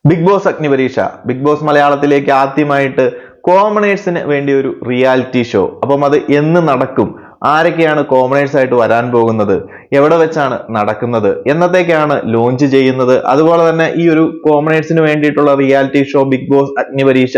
Big boss അഗ്നിപരീക്ഷ big boss മലയാളത്തിലേക്ക് ആദ്യമായിട്ട് കോമണേഴ്സിന് വേണ്ടി ഒരു റിയാലിറ്റി ഷോ. അപ്പം അത് എന്ന് നടക്കും, ആരൊക്കെയാണ് കോമണേഴ്സ് ആയിട്ട് വരാൻ പോകുന്നത്, എവിടെ വെച്ചാണ് നടക്കുന്നത്, എന്നത്തേക്കാണ് ലോഞ്ച് ചെയ്യുന്നത്, അതുപോലെ തന്നെ ഈ ഒരു കോമണേഴ്സിന് വേണ്ടിയിട്ടുള്ള റിയാലിറ്റി ഷോ ബിഗ് ബോസ് അഗ്നിപരീക്ഷ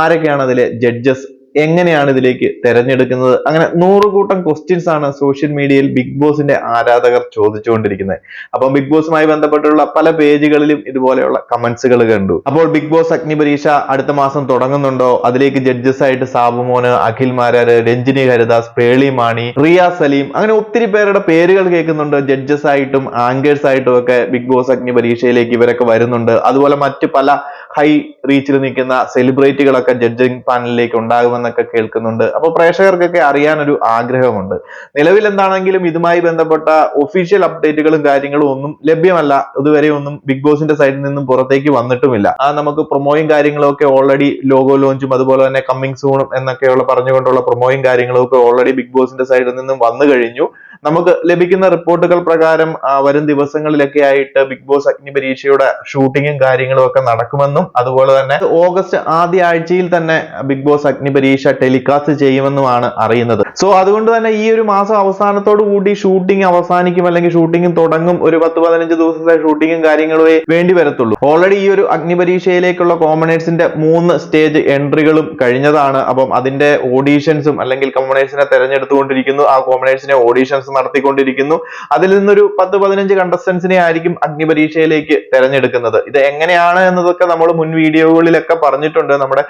ആരൊക്കെയാണ് അതിലെ ജഡ്ജസ്, എങ്ങനെയാണ് ഇതിലേക്ക് തെരഞ്ഞെടുക്കുന്നത്, അങ്ങനെ 100 കൂട്ടം ക്വസ്റ്റ്യൻസ് ആണ് സോഷ്യൽ മീഡിയയിൽ ബിഗ് ബോസിന്റെ ആരാധകർ ചോദിച്ചുകൊണ്ടിരിക്കുന്നത്. അപ്പം ബിഗ് ബോസുമായി ബന്ധപ്പെട്ടുള്ള പല പേജുകളിലും ഇതുപോലെയുള്ള കമന്റ്സുകൾ കണ്ടു. അപ്പോൾ ബിഗ് ബോസ് അഗ്നിപരീക്ഷ അടുത്ത മാസം തുടങ്ങുന്നുണ്ടോ, അതിലേക്ക് ജഡ്ജസ് ആയിട്ട് സാബുമോന്, അഖിൽ മാരാര്, രഞ്ജിനി ഹരിദാസ്, പേളി മാണി, റിയ സലീം, അങ്ങനെ ഒത്തിരി പേരുടെ പേരുകൾ കേൾക്കുന്നുണ്ട്. ജഡ്ജസ് ആയിട്ടും ആങ്കേഴ്സ് ആയിട്ടും ഒക്കെ ബിഗ് ബോസ് അഗ്നിപരീക്ഷയിലേക്ക് ഇവരൊക്കെ വരുന്നുണ്ട്. അതുപോലെ മറ്റ് പല ഹൈ റീച്ചിൽ നിൽക്കുന്ന സെലിബ്രിറ്റികളൊക്കെ ജഡ്ജിങ് പാനലിലേക്ക് ഉണ്ടാകുമെന്നൊക്കെ കേൾക്കുന്നുണ്ട്. അപ്പൊ പ്രേക്ഷകർക്കൊക്കെ അറിയാൻ ഒരു ആഗ്രഹമുണ്ട്. നിലവിൽ എന്താണെങ്കിലും ഇതുമായി ബന്ധപ്പെട്ട ഒഫീഷ്യൽ അപ്ഡേറ്റുകളും കാര്യങ്ങളും ഒന്നും ലഭ്യമല്ല. ഇതുവരെ ഒന്നും ബിഗ് ബോസിന്റെ സൈഡിൽ നിന്നും പുറത്തേക്ക് വന്നിട്ടുമില്ല. നമുക്ക് പ്രൊമോയും കാര്യങ്ങളും ഒക്കെ ഓൾറെഡി ലോഗോ ലോഞ്ചും അതുപോലെ തന്നെ കമ്മിങ് സൂണും എന്നൊക്കെയുള്ള പറഞ്ഞുകൊണ്ടുള്ള പ്രൊമോയും കാര്യങ്ങളും ഒക്കെ ഓൾറെഡി ബിഗ് ബോസിന്റെ സൈഡിൽ നിന്നും വന്നു കഴിഞ്ഞു. നമുക്ക് ലഭിക്കുന്ന റിപ്പോർട്ടുകൾ പ്രകാരം വരും ദിവസങ്ങളിലൊക്കെ ആയിട്ട് ബിഗ് ബോസ് അഗ്നിപരീക്ഷയുടെ ഷൂട്ടിങ്ങും കാര്യങ്ങളും ഒക്കെ നടക്കുമെന്നും അതുപോലെ തന്നെ ഓഗസ്റ്റ് ആദ്യ ആഴ്ചയിൽ തന്നെ ബിഗ് ബോസ് അഗ്നിപരീക്ഷ ടെലികാസ്റ്റ് ചെയ്യുമെന്നുമാണ് അറിയുന്നത്. സോ അതുകൊണ്ട് തന്നെ ഈ ഒരു മാസം അവസാനത്തോടു കൂടി ഷൂട്ടിംഗ് അവസാനിക്കും, അല്ലെങ്കിൽ ഷൂട്ടിംഗ് തുടങ്ങും. ഒരു 10-15 ദിവസത്തെ ഷൂട്ടിങ്ങും കാര്യങ്ങളേ വേണ്ടി വരത്തുള്ളൂ. ഓൾറെഡി ഈ ഒരു അഗ്നിപരീക്ഷയിലേക്കുള്ള കോമണേഴ്സിന്റെ 3 സ്റ്റേജ് എൻട്രികളും കഴിഞ്ഞതാണ്. അപ്പം അതിന്റെ ഓഡീഷൻസും അല്ലെങ്കിൽ കോമണേഴ്സിനെ തെരഞ്ഞെടുത്തുകൊണ്ടിരിക്കുന്നു. ആ കോമണേഴ്സിനെ ഓഡീഷൻസ് നടത്തിക്കൊണ്ടിരിക്കുന്നു. അതിൽ നിന്നൊരു 10-15 കണ്ടസ്റ്റൻസിനെ ആയിരിക്കും അഗ്നിപരീക്ഷയിലേക്ക് തെരഞ്ഞെടുക്കുന്നത്. ഇത് എങ്ങനെയാണ് എന്നതൊക്കെ നമ്മൾ മുൻ വീഡിയോകളിലൊക്കെ പറഞ്ഞിട്ടുണ്ട്. നമ്മുടെ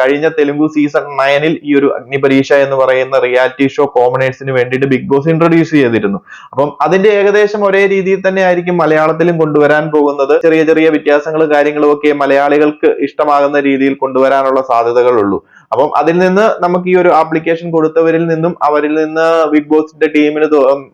കഴിഞ്ഞ തെലുങ്കു സീസൺ 9-ൽ ഈ ഒരു അഗ്നിപരീക്ഷ എന്ന് പറയുന്ന റിയാലിറ്റി ഷോ കോമണേഴ്സിന് വേണ്ടിയിട്ട് ബിഗ് ബോസ് ഇൻട്രൊഡ്യൂസ് ചെയ്തിരുന്നു. അപ്പം അതിന്റെ ഏകദേശം ഒരേ രീതിയിൽ തന്നെ ആയിരിക്കും മലയാളത്തിലും കൊണ്ടുവരാൻ പോകുന്നത്. ചെറിയ ചെറിയ വ്യത്യാസങ്ങളും കാര്യങ്ങളും ഒക്കെ മലയാളികൾക്ക് ഇഷ്ടമാകുന്ന രീതിയിൽ കൊണ്ടുവരാനുള്ള സാധ്യതകളുള്ളൂ. അപ്പം അതിൽ നിന്ന് നമുക്ക് ഈ ഒരു ആപ്ലിക്കേഷൻ കൊടുത്തവരിൽ നിന്നും അവരിൽ നിന്ന് ബിഗ് ബോസിന്റെ ടീമിന്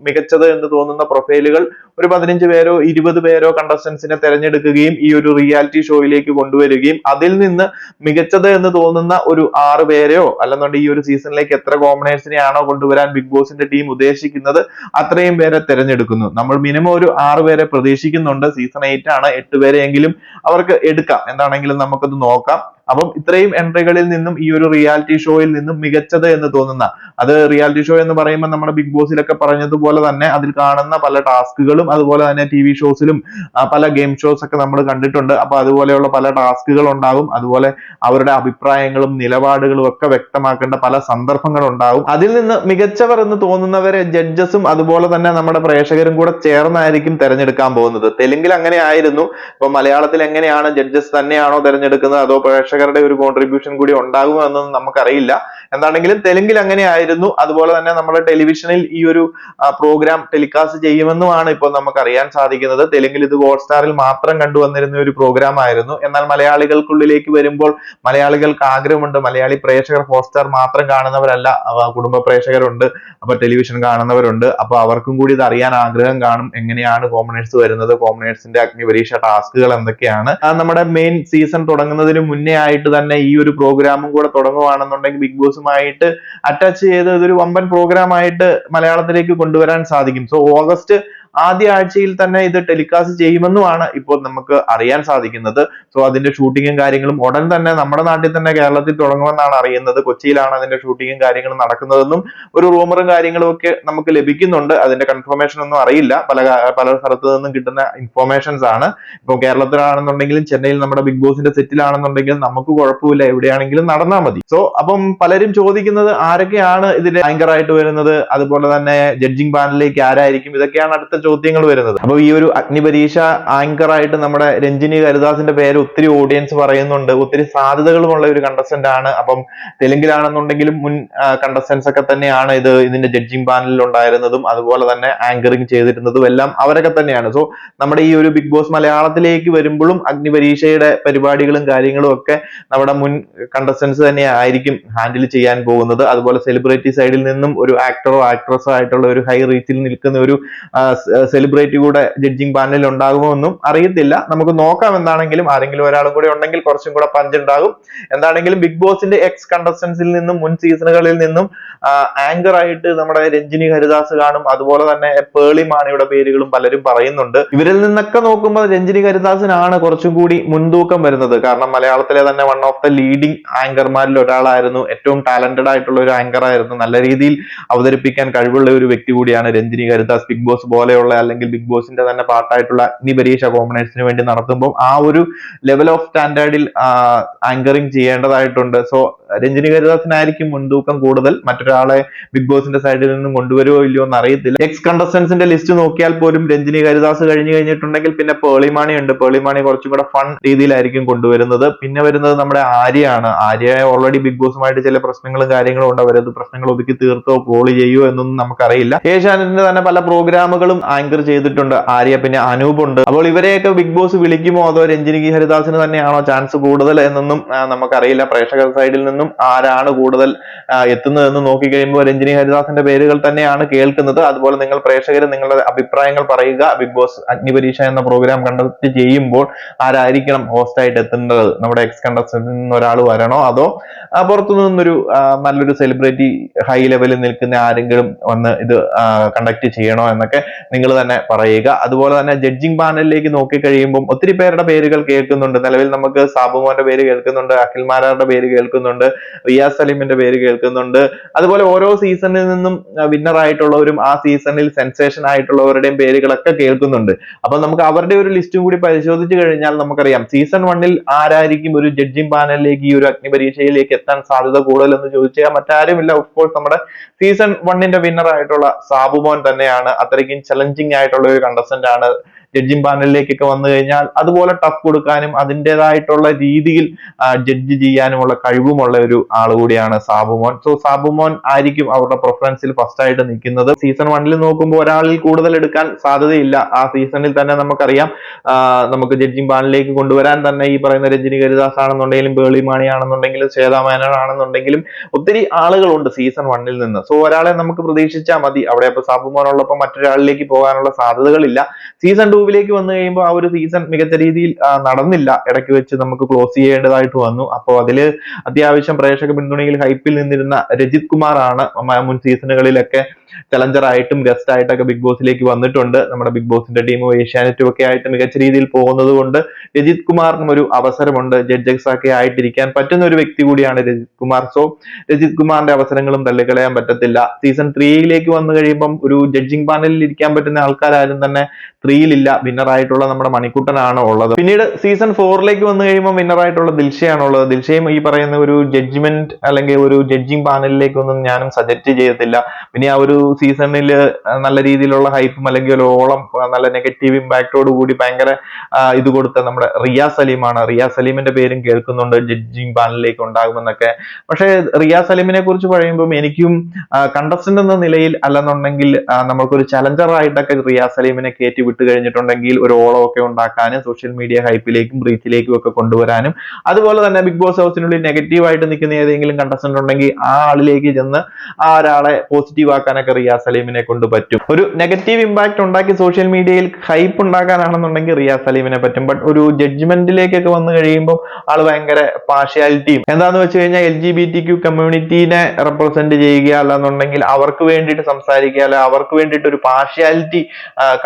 മികച്ചത് എന്ന് തോന്നുന്ന പ്രൊഫൈലുകൾ ഒരു 15 പേരോ 20 പേരോ കണ്ടസ്റ്റൻസിനെ തെരഞ്ഞെടുക്കുകയും ഈ ഒരു റിയാലിറ്റി ഷോയിലേക്ക് കൊണ്ടുവരികയും അതിൽ നിന്ന് മികച്ചത് എന്ന് തോന്നുന്ന ഒരു 6 പേരെയോ അല്ലെന്നുണ്ടെങ്കിൽ ഈ ഒരു സീസണിലേക്ക് എത്ര കോമണേഴ്സിനെയാണോ കൊണ്ടുവരാൻ ബിഗ് ബോസിന്റെ ടീം ഉദ്ദേശിക്കുന്നത് അത്രയും പേരെ തെരഞ്ഞെടുക്കുന്നു. നമ്മൾ മിനിമം ഒരു 6 പേരെ പ്രതീക്ഷിക്കുന്നുണ്ട്. സീസൺ 8 ആണ്, 8 പേരെയെങ്കിലും അവർക്ക് എടുക്കാം. എന്താണെങ്കിലും നമുക്കത് നോക്കാം. അപ്പം ഇത്രയും എൻട്രികളിൽ നിന്നും ഈ ഒരു റിയാലിറ്റി ഷോയിൽ നിന്നും മികച്ചത് എന്ന് തോന്നുന്ന, അത് റിയാലിറ്റി ഷോ എന്ന് പറയുമ്പോൾ നമ്മുടെ ബിഗ് ബോസിലൊക്കെ പറഞ്ഞതുപോലെ തന്നെ അതിൽ കാണുന്ന പല ടാസ്കുകളും അതുപോലെ തന്നെ TV ഷോസിലും പല ഗെയിം ഷോസ് ഒക്കെ നമ്മൾ കണ്ടിട്ടുണ്ട്. അപ്പൊ അതുപോലെയുള്ള പല ടാസ്കുകൾ ഉണ്ടാകും. അതുപോലെ അവരുടെ അഭിപ്രായങ്ങളും നിലപാടുകളും ഒക്കെ വ്യക്തമാക്കേണ്ട പല സന്ദർഭങ്ങൾ ഉണ്ടാകും. അതിൽ നിന്ന് മികച്ചവർ എന്ന് തോന്നുന്നവരെ ജഡ്ജസും അതുപോലെ തന്നെ നമ്മുടെ പ്രേക്ഷകരും കൂടെ ചേർന്നായിരിക്കും തെരഞ്ഞെടുക്കാൻ പോകുന്നത്. തെലുങ്കിൽ അങ്ങനെ ആയിരുന്നു. ഇപ്പൊ മലയാളത്തിൽ എങ്ങനെയാണ്, ജഡ്ജസ് തന്നെയാണോ തെരഞ്ഞെടുക്കുന്നത് അതോ പ്രേക്ഷകരുടെ ഒരു കോൺട്രിബ്യൂഷൻ കൂടി ഉണ്ടാകുമെന്നൊന്നും നമുക്കറിയില്ല. എന്താണെങ്കിലും തെലുങ്കിൽ അങ്ങനെ ആയിരുന്നു. അതുപോലെ തന്നെ നമ്മുടെ ടെലിവിഷനിൽ ഈ ഒരു പ്രോഗ്രാം ടെലികാസ്റ്റ് ചെയ്യുമെന്നുമാണ് ഇപ്പോൾ നമുക്ക് അറിയാൻ സാധിക്കുന്നത്. തെലുങ്കിൽ ഇത് ഹോട്ട്സ്റ്റാറിൽ മാത്രം കണ്ടുവന്നിരുന്ന ഒരു പ്രോഗ്രാം ആയിരുന്നു. എന്നാൽ മലയാളികൾക്കുള്ളിലേക്ക് വരുമ്പോൾ മലയാളികൾക്ക് ആഗ്രഹമുണ്ട്. മലയാളി പ്രേക്ഷകർ ഹോട്ട്സ്റ്റാർ മാത്രം കാണുന്നവരല്ല, കുടുംബ പ്രേക്ഷകരുണ്ട്, അപ്പൊ ടെലിവിഷൻ കാണുന്നവരുണ്ട്. അപ്പൊ അവർക്കും കൂടി ഇത് അറിയാൻ ആഗ്രഹം കാണും. എങ്ങനെയാണ് കോമണേഴ്സ് വരുന്നത്, കോമണേഴ്സിന്റെ അഗ്നിപരീക്ഷ ടാസ്കുകൾ എന്തൊക്കെയാണ്. നമ്മുടെ മെയിൻ സീസൺ തുടങ്ങുന്നതിന് മുന്നേ ആയിട്ട് തന്നെ ഈ ഒരു പ്രോഗ്രാമും കൂടെ തുടങ്ങുവാണെന്നുണ്ടെങ്കിൽ ബിഗ് ബോസുമായിട്ട് അറ്റാച്ച് ചെയ്ത് ഇതൊരു വമ്പൻ പ്രോഗ്രാം ആയിട്ട് മലയാളത്തിലേക്ക് കൊണ്ടുവരാൻ സാധിക്കും. സോ ഓഗസ്റ്റ് ആദ്യ ആഴ്ചയിൽ തന്നെ ഇത് ടെലികാസ്റ്റ് ചെയ്യുമെന്നുമാണ് ഇപ്പോൾ നമുക്ക് അറിയാൻ സാധിക്കുന്നത്. സോ അതിന്റെ ഷൂട്ടിങ്ങും കാര്യങ്ങളും ഉടൻ തന്നെ നമ്മുടെ നാട്ടിൽ തന്നെ കേരളത്തിൽ തുടങ്ങുമെന്നാണ് അറിയുന്നത്. കൊച്ചിയിലാണ് അതിന്റെ ഷൂട്ടിങ്ങും കാര്യങ്ങളും നടക്കുന്നതെന്നും ഒരു റൂമറും കാര്യങ്ങളും ഒക്കെ നമുക്ക് ലഭിക്കുന്നുണ്ട്. അതിന്റെ കൺഫർമേഷൻ ഒന്നും അറിയില്ല. പല സ്ഥലത്തു നിന്നും കിട്ടുന്ന ഇൻഫോർമേഷൻസ് ആണ്. ഇപ്പൊ കേരളത്തിലാണെന്നുണ്ടെങ്കിലും ചെന്നൈയിൽ നമ്മുടെ ബിഗ് ബോസിന്റെ സെറ്റിലാണെന്നുണ്ടെങ്കിലും നമുക്ക് കുഴപ്പമില്ല, എവിടെയാണെങ്കിലും നടന്നാൽ മതി. സോ അപ്പം പലരും ചോദിക്കുന്നത് ആരൊക്കെയാണ് ഇതിന്റെ ആങ്കർ ആയിട്ട് വരുന്നത്, അതുപോലെ തന്നെ ജഡ്ജിങ് പാനലിലേക്ക് ആരായിരിക്കും, ഇതൊക്കെയാണ് അടുത്ത ചോദ്യങ്ങൾ വരുന്നത്. അപ്പൊ ഈ ഒരു അഗ്നിപരീക്ഷ ആങ്കർ ആയിട്ട് നമ്മുടെ രഞ്ജിനി ഹരിദാസിന്റെ പേര് ഒത്തിരി ഓഡിയൻസ് പറയുന്നുണ്ട്. ഒത്തിരി സാധ്യതകളുമുള്ള ഒരു കണ്ടസ്റ്റന്റ് ആണ്. അപ്പം തെലുങ്കിലാണെന്നുണ്ടെങ്കിലും മുൻ കണ്ടസ്റ്റൻസ് ഒക്കെ തന്നെയാണ് ഇതിന്റെ ജഡ്ജിങ് പാനലിൽ ഉണ്ടായിരുന്നതും അതുപോലെ തന്നെ ആങ്കറിങ് ചെയ്തിരുന്നതും എല്ലാം അവരൊക്കെ തന്നെയാണ്. സോ നമ്മുടെ ഈ ഒരു ബിഗ് ബോസ് മലയാളത്തിലേക്ക് വരുമ്പോഴും അഗ്നിപരീക്ഷയുടെ പരിപാടികളും കാര്യങ്ങളും ഒക്കെ നമ്മുടെ മുൻ കണ്ടസ്റ്റൻസ് തന്നെ ആയിരിക്കും ഹാൻഡിൽ ചെയ്യാൻ പോകുന്നത്. അതുപോലെ സെലിബ്രിറ്റി സൈഡിൽ നിന്നും ഒരു ആക്ടറോ ആക്ട്രസോ ആയിട്ടുള്ള ഒരു ഹൈ റീച്ചിൽ നിൽക്കുന്ന ഒരു സെലിബ്രിറ്റി കൂടെ ജഡ്ജിങ് പാനലിൽ ഉണ്ടാകുമോ എന്നും അറിയത്തില്ല. നമുക്ക് നോക്കാം. എന്താണെങ്കിലും ആരെങ്കിലും ഒരാളും കൂടെ ഉണ്ടെങ്കിൽ കുറച്ചും കൂടെ പഞ്ച് ഉണ്ടാകും. എന്താണെങ്കിലും ബിഗ് ബോസിന്റെ എക്സ് കണ്ടസ്റ്റൻസിൽ നിന്നും മുൻ സീസണുകളിൽ നിന്നും ആങ്കർ ആയിട്ട് നമ്മുടെ രഞ്ജിനി ഹരിദാസ് കാണും. അതുപോലെ തന്നെ പേളി മാണിയുടെ പേരുകളും പലരും പറയുന്നുണ്ട്. ഇവരിൽ നിന്നൊക്കെ നോക്കുമ്പോൾ രഞ്ജിനി ഹരിദാസിനാണ് കുറച്ചും കൂടി മുൻതൂക്കം വരുന്നത്. കാരണം മലയാളത്തിലെ തന്നെ വൺ ഓഫ് ദ ലീഡിംഗ് ആങ്കർമാരിൽ ഒരാളായിരുന്നു. ഏറ്റവും ടാലന്റഡ് ആയിട്ടുള്ള ഒരു ആങ്കർ ആയിരുന്നു. നല്ല രീതിയിൽ അവതരിപ്പിക്കാൻ കഴിവുള്ള ഒരു വ്യക്തി കൂടിയാണ് രഞ്ജിനി ഹരിദാസ്. ബിഗ് ബോസ് പോലെയുള്ള അല്ലെങ്കിൽ ബിഗ് ബോസിന്റെ തന്നെ പാർട്ടായിട്ടുള്ള അഗ്നിപരീക്ഷ കോമ്പണേഴ്സിന് വേണ്ടി നടത്തുമ്പോൾ ആ ഒരു ലെവൽ ഓഫ് സ്റ്റാൻഡേർഡിൽ ആങ്കറിംഗ് ചെയ്യേണ്ടതായിട്ടുണ്ട്. സോ രഞ്ജിനി ഹരിദാസിനായിരിക്കും മുൻതൂക്കം കൂടുതൽ. മറ്റൊരാളെ ബിഗ് ബോസിന്റെ സൈഡിൽ നിന്നും കൊണ്ടുവരുമോ ഇല്ലയോ എന്ന് അറിയത്തില്ല. എക്സ് കണ്ടസ്റ്റൻസിന്റെ ലിസ്റ്റ് നോക്കിയാൽ പോലും രഞ്ജിനി ഹരിദാസ് കഴിഞ്ഞിട്ടുണ്ടെങ്കിൽ പിന്നെ പേളിമാണി ഉണ്ട്. പേളിമാണി കുറച്ചും കൂടെ ഫൺ രീതിയിലായിരിക്കും കൊണ്ടുവരുന്നത്. പിന്നെ വരുന്നത് നമ്മുടെ ആര്യയാണ്. ആര്യ ഓൾറെഡി ബിഗ് ബോസുമായിട്ട് ചില പ്രശ്നങ്ങളും കാര്യങ്ങളും ഉണ്ട്. അവരത് പ്രശ്നങ്ങൾ ഒതുക്കി തീർത്തോ പോളി ചെയ്യോ എന്നൊന്നും നമുക്കറിയില്ല. ഏഷ്യാനെറ്റിന്റെ തന്നെ പല പ്രോഗ്രാമുകളും ആങ്കർ ചെയ്തിട്ടുണ്ട് ആര്യ. പിന്നെ അനൂപ് ഉണ്ട്. അപ്പോൾ ഇവരെയൊക്കെ ബിഗ് ബോസ് വിളിക്കുമോ അതോ രഞ്ജിനി ഹരിദാസിന് തന്നെയാണോ ചാൻസ് കൂടുതൽ എന്നൊന്നും നമുക്കറിയില്ല. പ്രേക്ഷകർ സൈഡിൽ നിന്നും ആരാണ് കൂടുതൽ എത്തുന്നതെന്ന് നോക്കിക്കഴിയുമ്പോൾ രഞ്ജിനി ഹരിദാസിന്റെ പേരുകൾ തന്നെയാണ് കേൾക്കുന്നത്. അതുപോലെ നിങ്ങൾ പ്രേക്ഷകർ നിങ്ങളുടെ അഭിപ്രായങ്ങൾ പറയുക. ബിഗ് ബോസ് അഗ്നിപരീക്ഷ എന്ന പ്രോഗ്രാം കണ്ടക്ട് ചെയ്യുമ്പോൾ ആരായിരിക്കണം ഹോസ്റ്റ് ആയിട്ട് എത്തേണ്ടത്? നമ്മുടെ എക്സ് കണ്ടസ്റ്റന്റിൽ നിന്ന് ഒരാൾ വരണോ അതോ പുറത്തു നിന്നൊരു നല്ലൊരു സെലിബ്രിറ്റി ഹൈ ലെവലിൽ നിൽക്കുന്ന ആരെങ്കിലും വന്ന് ഇത് കണ്ടക്ട് ചെയ്യണോ എന്നൊക്കെ നിങ്ങൾ തന്നെ പറയുക. അതുപോലെ തന്നെ ജഡ്ജിങ് പാനലിലേക്ക് നോക്കിക്കഴിയുമ്പോൾ ഒത്തിരി പേരുടെ പേരുകൾ കേൾക്കുന്നുണ്ട്. നിലവിൽ നമുക്ക് സാബുമോന്റെ പേര് കേൾക്കുന്നുണ്ട്, അഖിൽ മാരാരുടെ പേര് കേൾക്കുന്നുണ്ട്, റിയാസ് സലീമിന്റെ പേര് കേൾക്കുന്നുണ്ട്. അതുപോലെ ഓരോ സീസണിൽ നിന്നും വിന്നർ ആയിട്ടുള്ളവരും ആ സീസണിൽ സെൻസേഷൻ ആയിട്ടുള്ളവരുടെയും പേരുകളൊക്കെ കേൾക്കുന്നുണ്ട്. അപ്പൊ നമുക്ക് അവരുടെ ഒരു ലിസ്റ്റും കൂടി പരിശോധിച്ചു കഴിഞ്ഞാൽ നമുക്കറിയാം സീസൺ 1 ആരായിരിക്കും ഒരു ജഡ്ജിങ് പാനലിലേക്ക് ഈ ഒരു അഗ്നിപരീക്ഷയിലേക്ക് എത്താൻ സാധ്യത കൂടുതൽ എന്ന് ചോദിച്ചാൽ മറ്റാരുമില്ല. ഓഫ്കോഴ്സ് നമ്മുടെ സീസൺ 1 വിന്നർ ആയിട്ടുള്ള സാബുമോൻ തന്നെയാണ്. അത്രയ്ക്കും ചലഞ്ചിങ് ആയിട്ടുള്ള ഒരു കണ്ടസ്റ്റന്റ് ആണ്. ജഡ്ജിങ് പാനലിലേക്കൊക്കെ വന്നു കഴിഞ്ഞാൽ അതുപോലെ ടഫ് കൊടുക്കാനും അതിൻ്റെതായിട്ടുള്ള രീതിയിൽ ജഡ്ജ് ചെയ്യാനുമുള്ള കഴിവുമുള്ള ഒരു ആൾ കൂടിയാണ് സാബുമോൻ. സോ സാബുമോൻ ആയിരിക്കും അവരുടെ പ്രിഫറൻസിൽ ഫസ്റ്റ് ആയിട്ട് നിൽക്കുന്നത്. സീസൺ 1 നോക്കുമ്പോൾ ഒരാളിൽ കൂടുതൽ എടുക്കാൻ സാധ്യതയില്ല. ആ സീസണിൽ തന്നെ നമുക്കറിയാം നമുക്ക് ജഡ്ജിങ് പാനലിലേക്ക് കൊണ്ടുവരാൻ തന്നെ ഈ പറയുന്ന രഞ്ജിനി ഹരിദാസ് ആണെന്നുണ്ടെങ്കിലും പേളി മാണി ആണെന്നുണ്ടെങ്കിലും ശ്വേതാ മേനോൻ ആണെന്നുണ്ടെങ്കിലും ഒത്തിരി ആളുകളുണ്ട് സീസൺ 1 നിന്ന്. സോ ഒരാളെ നമുക്ക് പ്രതീക്ഷിച്ചാൽ മതി. അവിടെ ഇപ്പൊ സാബുമോൻ ഉള്ളപ്പോൾ മറ്റൊരാളിലേക്ക് പോകാനുള്ള സാധ്യതകളില്ല. സീസൺ 2 വന്നു കഴിയുമ്പോൾ ആ ഒരു സീസൺ മികച്ച രീതിയിൽ നടന്നില്ല. ഇടയ്ക്ക് വെച്ച് നമുക്ക് ക്ലോസ് ചെയ്യേണ്ടതായിട്ട് വന്നു. അപ്പോൾ അതില് അത്യാവശ്യം പ്രേക്ഷക പിന്തുണയിൽ ഹൈപ്പിൽ നിന്നിരുന്ന രജിത് കുമാർ ആണ് മുൻ സീസണുകളിലൊക്കെ ചലഞ്ചർ ആയിട്ടും ഗസ്റ്റ് ആയിട്ടൊക്കെ ബിഗ് ബോസിലേക്ക് വന്നിട്ടുണ്ട്. നമ്മുടെ ബിഗ് ബോസിന്റെ ടീമും ഏഷ്യാനെറ്റും ഒക്കെ ആയിട്ട് മികച്ച രീതിയിൽ പോകുന്നത് കൊണ്ട് രജിത് കുമാറിനും ഒരു അവസരമുണ്ട്. ജഡ്ജസ് ഒക്കെ ആയിട്ടിരിക്കാൻ പറ്റുന്ന ഒരു വ്യക്തി കൂടിയാണ് രജിത് കുമാർ. സോ രജിത് കുമാറിന്റെ അവസരങ്ങളും തള്ളിക്കളയാൻ പറ്റത്തില്ല. സീസൺ 3 വന്നു കഴിയുമ്പം ഒരു ജഡ്ജിങ് പാനലിൽ ഇരിക്കാൻ പറ്റുന്ന ആൾക്കാരും തന്നെ 3 വിന്നർ ആയിട്ടുള്ള നമ്മുടെ മണിക്കുട്ടനാണ് ഉള്ളത്. പിന്നീട് സീസൺ 4 വന്നു കഴിയുമ്പോൾ വിന്നർ ആയിട്ടുള്ള ദിൽഷയാണ് ഉള്ളത്. ദിൽഷയും ഈ പറയുന്ന ഒരു ജഡ്ജ്മെന്റ് അല്ലെങ്കിൽ ഒരു ജഡ്ജിങ് പാനലിലേക്കൊന്നും ഞാനും സജസ്റ്റ് ചെയ്യത്തില്ല. പിന്നെ ആ ഒരു സീസണിൽ നല്ല രീതിയിലുള്ള ഹൈപ്പും അല്ലെങ്കിൽ ഒരു ഓളം നല്ല നെഗറ്റീവ് ഇമ്പാക്റ്റോട് കൂടി ഭയങ്കര ഇത് കൊടുത്ത നമ്മുടെ റിയാസ് സലീമാണ്. റിയാസ് സലീമിന്റെ പേരും കേൾക്കുന്നുണ്ട് ജഡ്ജിങ് പാനലിലേക്ക് ഉണ്ടാകുമെന്നൊക്കെ. പക്ഷേ റിയാസ് സലീമിനെ കുറിച്ച് പറയുമ്പോൾ എനിക്കും കണ്ടസ്റ്റന്റ് എന്ന നിലയിൽ അല്ലെന്നുണ്ടെങ്കിൽ നമുക്കൊരു ചലഞ്ചർ ആയിട്ടൊക്കെ റിയാസ് സലീമിനെ കയറ്റി വിട്ട് കഴിഞ്ഞിട്ടുണ്ടെങ്കിൽ ഒരു ഓളമൊക്കെ ഉണ്ടാക്കാനും സോഷ്യൽ മീഡിയ ഹൈപ്പിലേക്കും റീച്ചിലേക്കും ഒക്കെ കൊണ്ടുവരാനും അതുപോലെ തന്നെ ബിഗ് ബോസ് ഹൗസിനുള്ളിൽ നെഗറ്റീവ് ആയിട്ട് നിൽക്കുന്ന ഏതെങ്കിലും കണ്ടസ്റ്റന്റ് ഉണ്ടെങ്കിൽ ആ ആളിലേക്ക് ചെന്ന് ആ ഒരാളെ പോസിറ്റീവ് ആക്കാനൊക്കെ റിയാസ് സലീമിനെ കൊണ്ട് പറ്റും. ഒരു നെഗറ്റീവ് ഇമ്പാക്ട് ഉണ്ടാക്കി സോഷ്യൽ മീഡിയയിൽ ഹൈപ്പ് ഉണ്ടാക്കാനാണെന്നുണ്ടെങ്കിൽ റിയാസ് സലീമിനെ പറ്റും. ബട്ട് ഒരു ജഡ്ജ്മെന്റിലേക്കൊക്കെ വന്നു കഴിയുമ്പോൾ ആള് ഭയങ്കര പാർഷ്യാലിറ്റിയും എന്താന്ന് വെച്ച് കഴിഞ്ഞാൽ LGBTQ കമ്മ്യൂണിറ്റീനെ റെപ്രസെന്റ് ചെയ്യുക അല്ലെന്നുണ്ടെങ്കിൽ അവർക്ക് വേണ്ടിയിട്ട് സംസാരിക്കുക അല്ലെ അവർക്ക് വേണ്ടിയിട്ട് ഒരു പാർഷ്യാലിറ്റി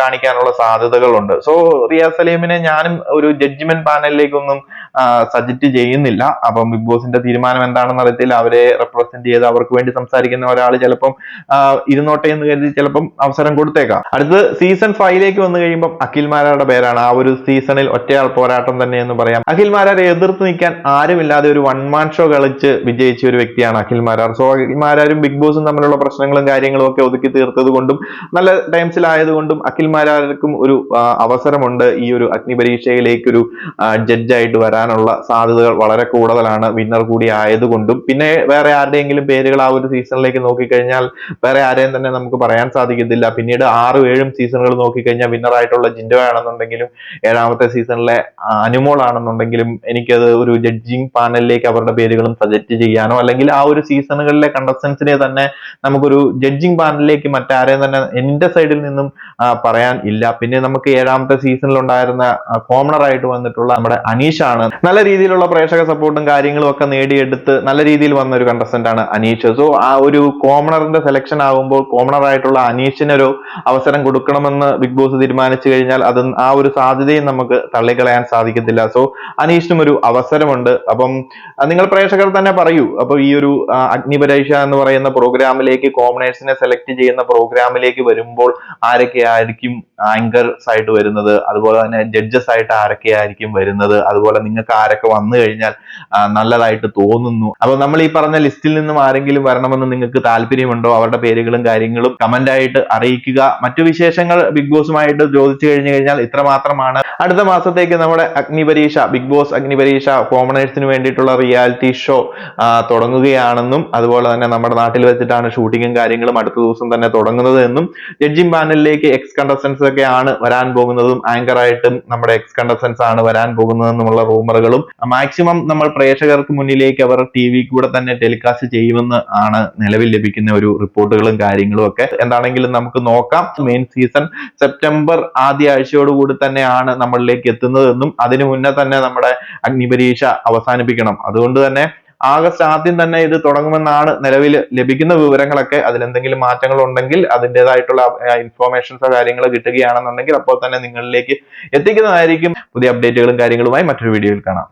കാണിക്കാനുള്ള സാധ്യതകളുണ്ട്. സോ റിയാസ് സലീമിനെ ഞാനും ഒരു ജഡ്ജ്മെന്റ് പാനലിലേക്കൊന്നും സജസ്റ്റ് ചെയ്യുന്നില്ല. അപ്പം ബിഗ് ബോസിന്റെ തീരുമാനം എന്താണെന്ന് അറിയത്തില്ല. അവരെ റെപ്രസെന്റ് ചെയ്ത് അവർക്ക് വേണ്ടി സംസാരിക്കുന്ന ഒരാൾ ചിലപ്പം ഇരുന്നോട്ടെ എന്ന് കരുതി ചിലപ്പം അവസരം കൊടുത്തേക്കാം. അടുത്ത് സീസൺ 5 വന്നു കഴിയുമ്പോൾ അഖിൽ മാരാരുടെ പേരാണ്. ആ ഒരു സീസണിൽ ഒറ്റയാൾ പോരാട്ടം തന്നെ എന്ന് പറയാം. അഖിൽ മാരാരെ എതിർത്ത് നിൽക്കാൻ ആരുമില്ലാതെ ഒരു 1 man ഷോ കളിച്ച് വിജയിച്ച ഒരു വ്യക്തിയാണ് അഖിൽ മാരാർ. സോ അഖിൽ മാരാരും ബിഗ് ബോസും തമ്മിലുള്ള പ്രശ്നങ്ങളും കാര്യങ്ങളും ഒക്കെ ഒതുക്കി തീർത്തത് കൊണ്ടും നല്ല ടൈംസിലായതുകൊണ്ടും അഖിൽ മാരാർക്കും ഒരു അവസരമുണ്ട് ഈ ഒരു അഗ്നിപരീക്ഷയിലേക്ക് ഒരു ജഡ്ജായിട്ട് വരാനുള്ള സാധ്യതകൾ വളരെ കൂടുതലാണ്. വിന്നർ കൂടി ആയതുകൊണ്ടും പിന്നെ വേറെ ആരുടെയെങ്കിലും പേരുകൾ ആ ഒരു സീസണിലേക്ക് നോക്കിക്കഴിഞ്ഞാൽ വേറെ ആരും ആരെയും തന്നെ നമുക്ക് പറയാൻ സാധിക്കത്തില്ല. പിന്നീട് 6-7 സീസണുകൾ നോക്കിക്കഴിഞ്ഞാൽ വിന്നർ ആയിട്ടുള്ള ജിൻഡോ ആണെന്നുണ്ടെങ്കിലും 7ാമത്തെ സീസണിലെ അനുമോൾ ആണെന്നുണ്ടെങ്കിലും എനിക്കത് ഒരു ജഡ്ജിങ് പാനലിലേക്ക് അവരുടെ പേരുകളും സജക്ട് ചെയ്യാനോ അല്ലെങ്കിൽ ആ ഒരു സീസണുകളിലെ കണ്ടസ്റ്റൻസിനെ തന്നെ നമുക്കൊരു ജഡ്ജിങ് പാനലിലേക്ക് മറ്റാരെയും തന്നെ എന്റെ സൈഡിൽ നിന്നും പറയാൻ ഇല്ല. പിന്നെ നമുക്ക് 7ാമത്തെ സീസണിൽ ഉണ്ടായിരുന്ന കോമണർ ആയിട്ട് വന്നിട്ടുള്ള നമ്മുടെ അനീഷാണ്. നല്ല രീതിയിലുള്ള പ്രേക്ഷക സപ്പോർട്ടും കാര്യങ്ങളും ഒക്കെ നേടിയെടുത്ത് നല്ല രീതിയിൽ വന്ന ഒരു കണ്ടസ്റ്റന്റ് ആണ് അനീഷ്. സോ ആ ഒരു കോമണറിന്റെ സെലക്ഷൻ ആകുമ്പോൾ കോമണർ ആയിട്ടുള്ള അനീഷിനൊരു അവസരം കൊടുക്കണമെന്ന് ബിഗ് ബോസ് തീരുമാനിച്ചു കഴിഞ്ഞാൽ അത് ആ ഒരു സാധ്യതയും നമുക്ക് തള്ളിക്കളയാൻ സാധിക്കത്തില്ല. സോ അനീഷിനും ഒരു അവസരമുണ്ട്. അപ്പം നിങ്ങൾ പ്രേക്ഷകർ തന്നെ പറയൂ. അപ്പൊ ഈ ഒരു അഗ്നിപരീക്ഷ എന്ന് പറയുന്ന പ്രോഗ്രാമിലേക്ക് കോമണേഴ്സിനെ സെലക്ട് ചെയ്യുന്ന പ്രോഗ്രാമിലേക്ക് വരുമ്പോൾ ആരൊക്കെയായിരിക്കും ആങ്കേഴ്സ് ആയിട്ട് വരുന്നത്, അതുപോലെ തന്നെ ജഡ്ജസ് ആയിട്ട് ആരൊക്കെയായിരിക്കും വരുന്നത്, അതുപോലെ നിങ്ങൾക്ക് ആരൊക്കെ വന്നു കഴിഞ്ഞാൽ നല്ലതായിട്ട് തോന്നുന്നു. അപ്പൊ നമ്മൾ ഈ പറഞ്ഞ ലിസ്റ്റിൽ നിന്നും ആരെങ്കിലും വരണമെന്ന് നിങ്ങൾക്ക് താല്പര്യമുണ്ടോ? അവരുടെ പേരുകളും കാര്യങ്ങളും കമന്റ് ആയിട്ട് അറിയിക്കുക. മറ്റു വിശേഷങ്ങൾ ബിഗ് ബോസുമായിട്ട് ചോദിച്ചു കഴിഞ്ഞാൽ ഇത്ര മാത്രമാണ്. അടുത്ത മാസത്തേക്ക് നമ്മുടെ അഗ്നിപരീക്ഷ ബിഗ് ബോസ് അഗ്നിപരീക്ഷ കോമണേഴ്സിന് വേണ്ടിയിട്ടുള്ള റിയാലിറ്റി ഷോ തുടങ്ങുകയാണെന്നും അതുപോലെ തന്നെ നമ്മുടെ നാട്ടിൽ വെച്ചിട്ടാണ് ഷൂട്ടിങ്ങും കാര്യങ്ങളും അടുത്ത ദിവസം തന്നെ തുടങ്ങുന്നത് എന്നും ജഡ്ജിംഗ് പാനലിലേക്ക് എക്സ് കണ്ടസ്റ്റൻസ് ഒക്കെയാണ് വരാൻ പോകുന്നതും ആങ്കർ ആയിട്ടും നമ്മുടെ എക്സ് കണ്ടസ്റ്റൻസ് ആണ് വരാൻ പോകുന്നതെന്നുമുള്ള റൂമറുകളും മാക്സിമം നമ്മൾ പ്രേക്ഷകർക്ക് മുന്നിലേക്ക് അവർ TV കൂടെ തന്നെ ടെലികാസ്റ്റ് ചെയ്യുമെന്ന് ആണ് നിലവിൽ ലഭിക്കുന്ന ഒരു റിപ്പോർട്ടുകളും കാര്യങ്ങളും ഒക്കെ. എന്താണെങ്കിലും നമുക്ക് നോക്കാം. മെയിൻ സീസൺ സെപ്റ്റംബർ ആദ്യ ആഴ്ചയോടുകൂടി തന്നെയാണ് നമ്മളിലേക്ക് എത്തുന്നതെന്നും അതിനു മുന്നേ തന്നെ നമ്മുടെ അഗ്നിപരീക്ഷ അവസാനിപ്പിക്കണം. അതുകൊണ്ട് തന്നെ ആഗസ്റ്റ് ആദ്യം തന്നെ ഇത് തുടങ്ങുമെന്നാണ് നിലവിൽ ലഭിക്കുന്ന വിവരങ്ങളൊക്കെ. അതിലെന്തെങ്കിലും മാറ്റങ്ങൾ ഉണ്ടെങ്കിൽ അതിൻ്റെതായിട്ടുള്ള ഇൻഫോർമേഷൻസോ കാര്യങ്ങളോ കിട്ടുകയാണെന്നുണ്ടെങ്കിൽ അപ്പോൾ തന്നെ നിങ്ങളിലേക്ക് എത്തിക്കുന്നതായിരിക്കും. പുതിയ അപ്ഡേറ്റുകളും കാര്യങ്ങളുമായി മറ്റൊരു വീഡിയോയിൽ കാണാം.